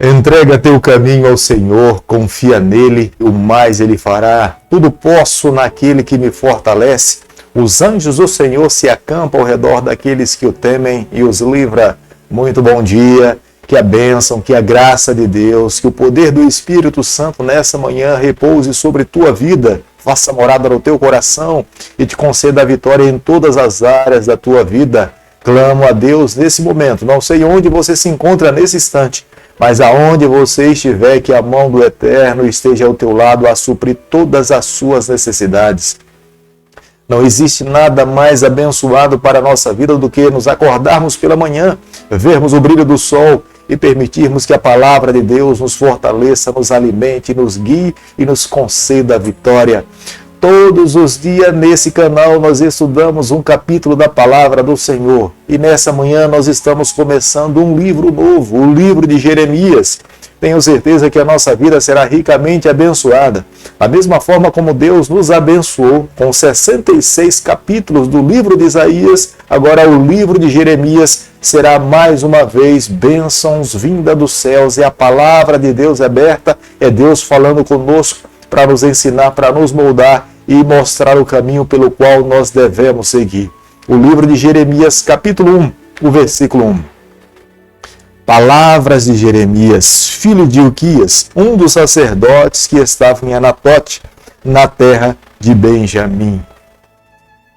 Entrega teu caminho ao Senhor, confia nele, o mais ele fará. Tudo posso naquele que me fortalece. Os anjos do Senhor se acampam ao redor daqueles que o temem e os livra. Muito bom dia, que a bênção, que a graça de Deus, que o poder do Espírito Santo nessa manhã repouse sobre tua vida, faça morada no teu coração e te conceda a vitória em todas as áreas da tua vida. Clamo a Deus nesse momento, não sei onde você se encontra nesse instante, mas aonde você estiver, que a mão do Eterno esteja ao teu lado a suprir todas as suas necessidades. Não existe nada mais abençoado para a nossa vida do que nos acordarmos pela manhã, vermos o brilho do sol e permitirmos que a palavra de Deus nos fortaleça, nos alimente, nos guie e nos conceda a vitória. Todos os dias nesse canal nós estudamos um capítulo da palavra do Senhor. E nessa manhã nós estamos começando um livro novo, o livro de Jeremias. Tenho certeza que a nossa vida será ricamente abençoada. Da mesma forma como Deus nos abençoou com 66 capítulos do livro de Isaías, agora o livro de Jeremias será mais uma vez bênçãos vinda dos céus. É a palavra de Deus aberta, é Deus falando conosco para nos ensinar, para nos moldar e mostrar o caminho pelo qual nós devemos seguir. O livro de Jeremias, capítulo 1, o versículo 1. Palavras de Jeremias, filho de Ilquias, um dos sacerdotes que estavam em Anatote, na terra de Benjamim.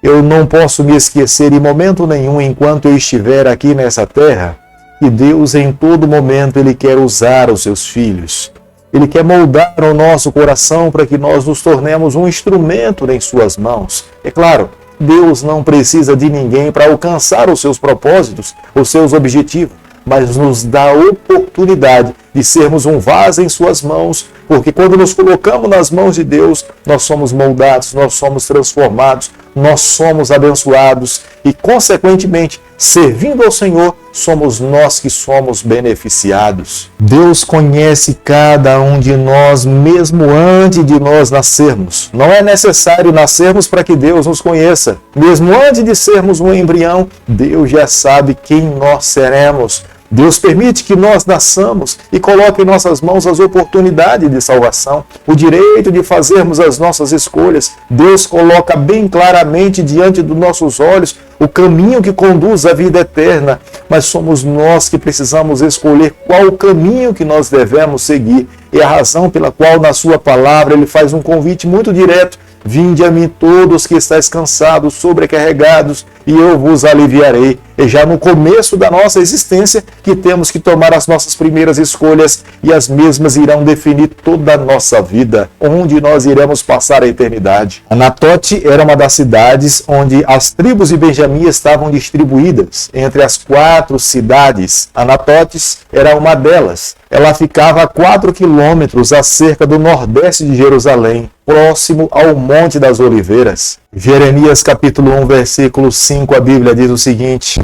Eu não posso me esquecer em momento nenhum, enquanto eu estiver aqui nessa terra, que Deus em todo momento Ele quer usar os seus filhos. Ele quer moldar o nosso coração para que nós nos tornemos um instrumento em suas mãos. É claro, Deus não precisa de ninguém para alcançar os seus propósitos, os seus objetivos, mas nos dá a oportunidade de sermos um vaso em suas mãos, porque quando nos colocamos nas mãos de Deus, nós somos moldados, nós somos transformados, nós somos abençoados e, consequentemente, servindo ao Senhor, somos nós que somos beneficiados. Deus conhece cada um de nós mesmo antes de nós nascermos. Não é necessário nascermos para que Deus nos conheça. Mesmo antes de sermos um embrião, Deus já sabe quem nós seremos. Deus permite que nós nasçamos e coloque em nossas mãos as oportunidades de salvação, o direito de fazermos as nossas escolhas. Deus coloca bem claramente diante dos nossos olhos o caminho que conduz à vida eterna, mas somos nós que precisamos escolher qual o caminho que nós devemos seguir. É a razão pela qual na sua palavra ele faz um convite muito direto: vinde a mim todos que estáis cansados, sobrecarregados, e eu vos aliviarei. É já no começo da nossa existência que temos que tomar as nossas primeiras escolhas, e as mesmas irão definir toda a nossa vida, onde nós iremos passar a eternidade. Anatote era uma das cidades onde as tribos de Benjamim estavam distribuídas entre as 4 cidades. Anatotes era uma delas. Ela ficava a 4 quilômetros acerca do nordeste de Jerusalém, próximo ao Monte das Oliveiras. Jeremias capítulo 1, versículo 5, a Bíblia diz o seguinte: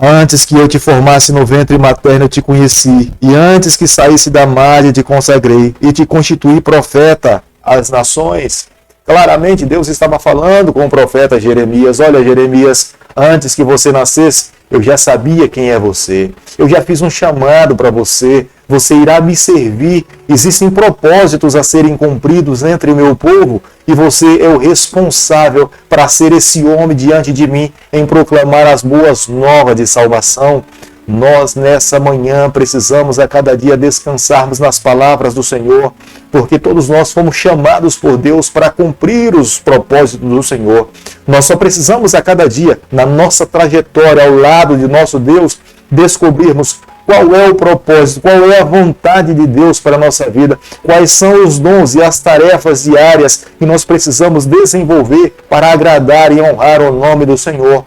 antes que eu te formasse no ventre materno eu te conheci, e antes que saísse da madre te consagrei, e te constituí profeta às nações. Claramente Deus estava falando com o profeta Jeremias: olha, Jeremias, antes que você nascesse, eu já sabia quem é você. Eu já fiz um chamado para você. Você irá me servir. Existem propósitos a serem cumpridos entre o meu povo e você é o responsável para ser esse homem diante de mim em proclamar as boas novas de salvação. Nós, nessa manhã, precisamos a cada dia descansarmos nas palavras do Senhor, porque todos nós fomos chamados por Deus para cumprir os propósitos do Senhor. Nós só precisamos a cada dia, na nossa trajetória ao lado de nosso Deus, descobrirmos qual é o propósito, qual é a vontade de Deus para a nossa vida, quais são os dons e as tarefas diárias que nós precisamos desenvolver para agradar e honrar o nome do Senhor.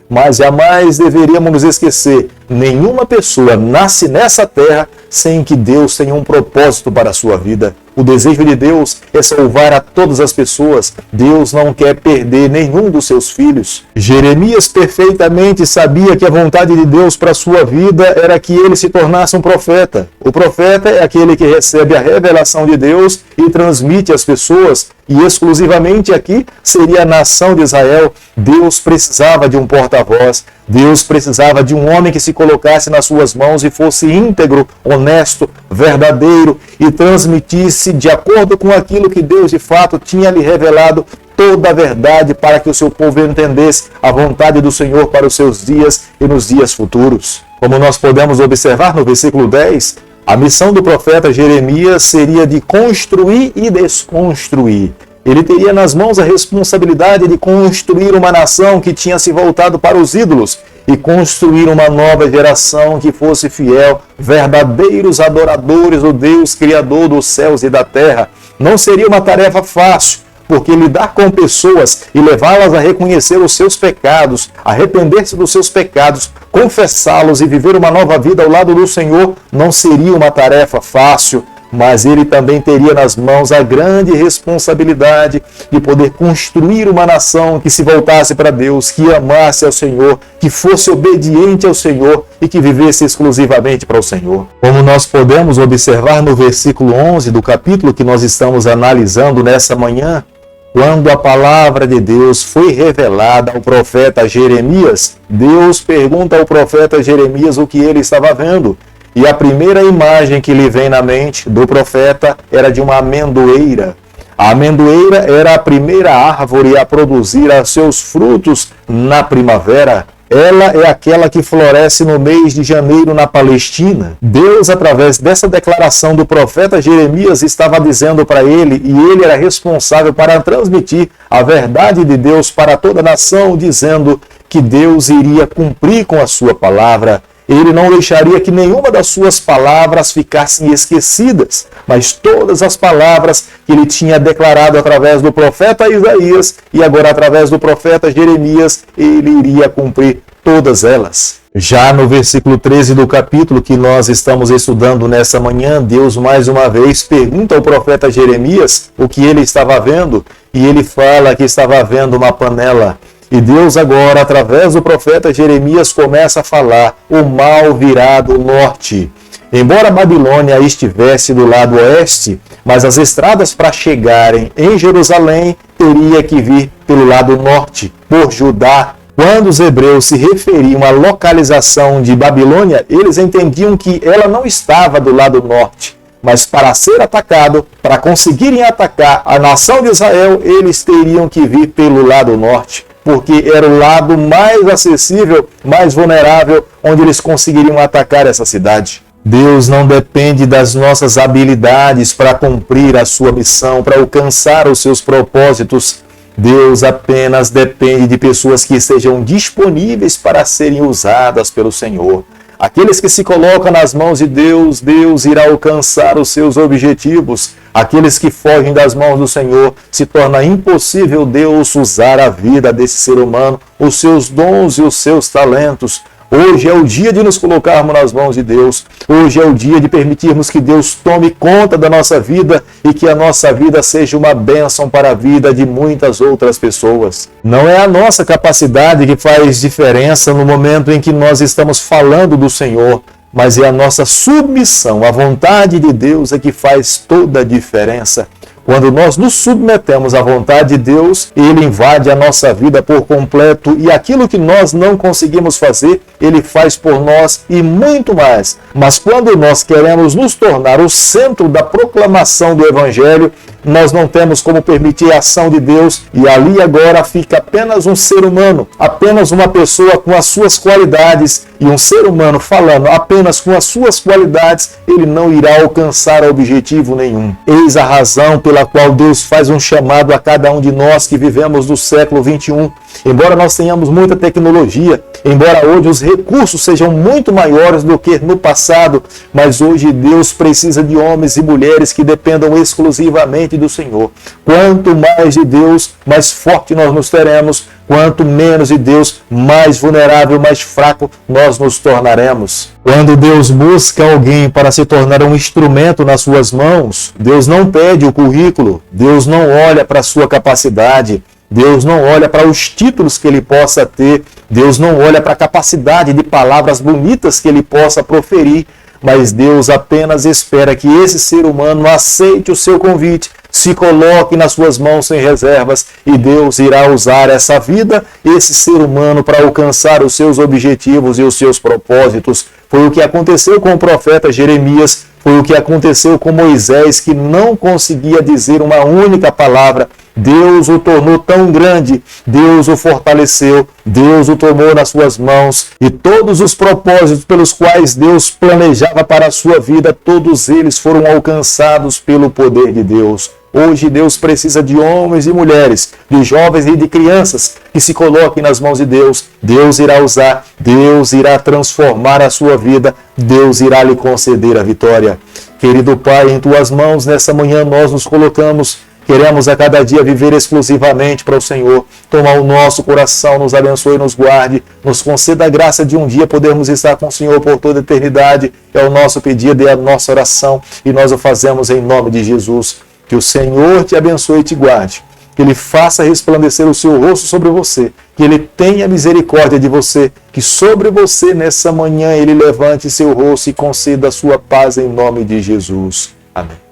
Mas jamais deveríamos nos esquecer, nenhuma pessoa nasce nessa terra sem que Deus tenha um propósito para a sua vida. O desejo de Deus é salvar a todas as pessoas. Deus não quer perder nenhum dos seus filhos. Jeremias perfeitamente sabia que a vontade de Deus para a sua vida era que ele se tornasse um profeta. O profeta é aquele que recebe a revelação de Deus e transmite às pessoas, e exclusivamente aqui seria a nação de Israel. Deus precisava de um porta-voz. Deus precisava de um homem que se colocasse nas suas mãos e fosse íntegro, honesto, verdadeiro e transmitisse de acordo com aquilo que Deus de fato tinha lhe revelado toda a verdade para que o seu povo entendesse a vontade do Senhor para os seus dias e nos dias futuros. Como nós podemos observar no versículo 10, a missão do profeta Jeremias seria de construir e desconstruir. Ele teria nas mãos a responsabilidade de construir uma nação que tinha se voltado para os ídolos e construir uma nova geração que fosse fiel, verdadeiros adoradores do Deus Criador dos céus e da terra. Não seria uma tarefa fácil, porque lidar com pessoas e levá-las a reconhecer os seus pecados, arrepender-se dos seus pecados, confessá-los e viver uma nova vida ao lado do Senhor não seria uma tarefa fácil. Mas ele também teria nas mãos a grande responsabilidade de poder construir uma nação que se voltasse para Deus, que amasse ao Senhor, que fosse obediente ao Senhor e que vivesse exclusivamente para o Senhor. Como nós podemos observar no versículo 11 do capítulo que nós estamos analisando nessa manhã, quando a palavra de Deus foi revelada ao profeta Jeremias, Deus pergunta ao profeta Jeremias o que ele estava vendo. E a primeira imagem que lhe vem na mente do profeta era de uma amendoeira. A amendoeira era a primeira árvore a produzir seus frutos na primavera. Ela é aquela que floresce no mês de janeiro na Palestina. Deus, através dessa declaração do profeta Jeremias, estava dizendo para ele, e ele era responsável para transmitir a verdade de Deus para toda a nação, dizendo que Deus iria cumprir com a sua palavra. Ele não deixaria que nenhuma das suas palavras ficassem esquecidas, mas todas as palavras que ele tinha declarado através do profeta Isaías e agora através do profeta Jeremias, ele iria cumprir todas elas. Já no versículo 13 do capítulo que nós estamos estudando nessa manhã, Deus mais uma vez pergunta ao profeta Jeremias o que ele estava vendo, e ele fala que estava vendo uma panela. E Deus agora, através do profeta Jeremias, começa a falar: o mal virá do norte. Embora a Babilônia estivesse do lado oeste, mas as estradas para chegarem em Jerusalém teria que vir pelo lado norte, por Judá. Quando os hebreus se referiam à localização de Babilônia, eles entendiam que ela não estava do lado norte. Mas para ser atacado, para conseguirem atacar a nação de Israel, eles teriam que vir pelo lado norte, porque era o lado mais acessível, mais vulnerável, onde eles conseguiriam atacar essa cidade. Deus não depende das nossas habilidades para cumprir a sua missão, para alcançar os seus propósitos. Deus apenas depende de pessoas que estejam disponíveis para serem usadas pelo Senhor. Aqueles que se colocam nas mãos de Deus, Deus irá alcançar os seus objetivos. Aqueles que fogem das mãos do Senhor, se torna impossível Deus usar a vida desse ser humano, os seus dons e os seus talentos. Hoje é o dia de nos colocarmos nas mãos de Deus. Hoje é o dia de permitirmos que Deus tome conta da nossa vida e que a nossa vida seja uma bênção para a vida de muitas outras pessoas. Não é a nossa capacidade que faz diferença no momento em que nós estamos falando do Senhor, mas é a nossa submissão à vontade de Deus é que faz toda a diferença. Quando nós nos submetemos à vontade de Deus, Ele invade a nossa vida por completo e aquilo que nós não conseguimos fazer, Ele faz por nós e muito mais. Mas quando nós queremos nos tornar o centro da proclamação do Evangelho, nós não temos como permitir a ação de Deus e ali agora fica apenas um ser humano, apenas uma pessoa com as suas qualidades, e um ser humano falando apenas com as suas qualidades, ele não irá alcançar objetivo nenhum. Eis a razão pela qual Deus faz um chamado a cada um de nós que vivemos no século 21. Embora nós tenhamos muita tecnologia, embora hoje os recursos sejam muito maiores do que no passado, mas hoje Deus precisa de homens e mulheres que dependam exclusivamente diante do Senhor. Quanto mais de Deus, mais forte nós nos teremos. Quanto menos de Deus, mais vulnerável, mais fraco nós nos tornaremos. Quando Deus busca alguém para se tornar um instrumento nas suas mãos, Deus não pede o currículo, Deus não olha para a sua capacidade, Deus não olha para os títulos que ele possa ter, Deus não olha para a capacidade de palavras bonitas que ele possa proferir, mas Deus apenas espera que esse ser humano aceite o seu convite, se coloque nas suas mãos sem reservas, e Deus irá usar essa vida, esse ser humano, para alcançar os seus objetivos e os seus propósitos. Foi o que aconteceu com o profeta Jeremias, foi o que aconteceu com Moisés, que não conseguia dizer uma única palavra. Deus o tornou tão grande, Deus o fortaleceu, Deus o tomou nas suas mãos, e todos os propósitos pelos quais Deus planejava para a sua vida, todos eles foram alcançados pelo poder de Deus. Hoje Deus precisa de homens e mulheres, de jovens e de crianças que se coloquem nas mãos de Deus. Deus irá usar, Deus irá transformar a sua vida, Deus irá lhe conceder a vitória. Querido Pai, em Tuas mãos nessa manhã nós nos colocamos. Queremos a cada dia viver exclusivamente para o Senhor. Toma o nosso coração, nos abençoe e nos guarde. Nos conceda a graça de um dia podermos estar com o Senhor por toda a eternidade. É o nosso pedido, é a nossa oração. E nós o fazemos em nome de Jesus. Que o Senhor te abençoe e te guarde. Que Ele faça resplandecer o seu rosto sobre você. Que Ele tenha misericórdia de você. Que sobre você nessa manhã Ele levante seu rosto e conceda a sua paz em nome de Jesus. Amém.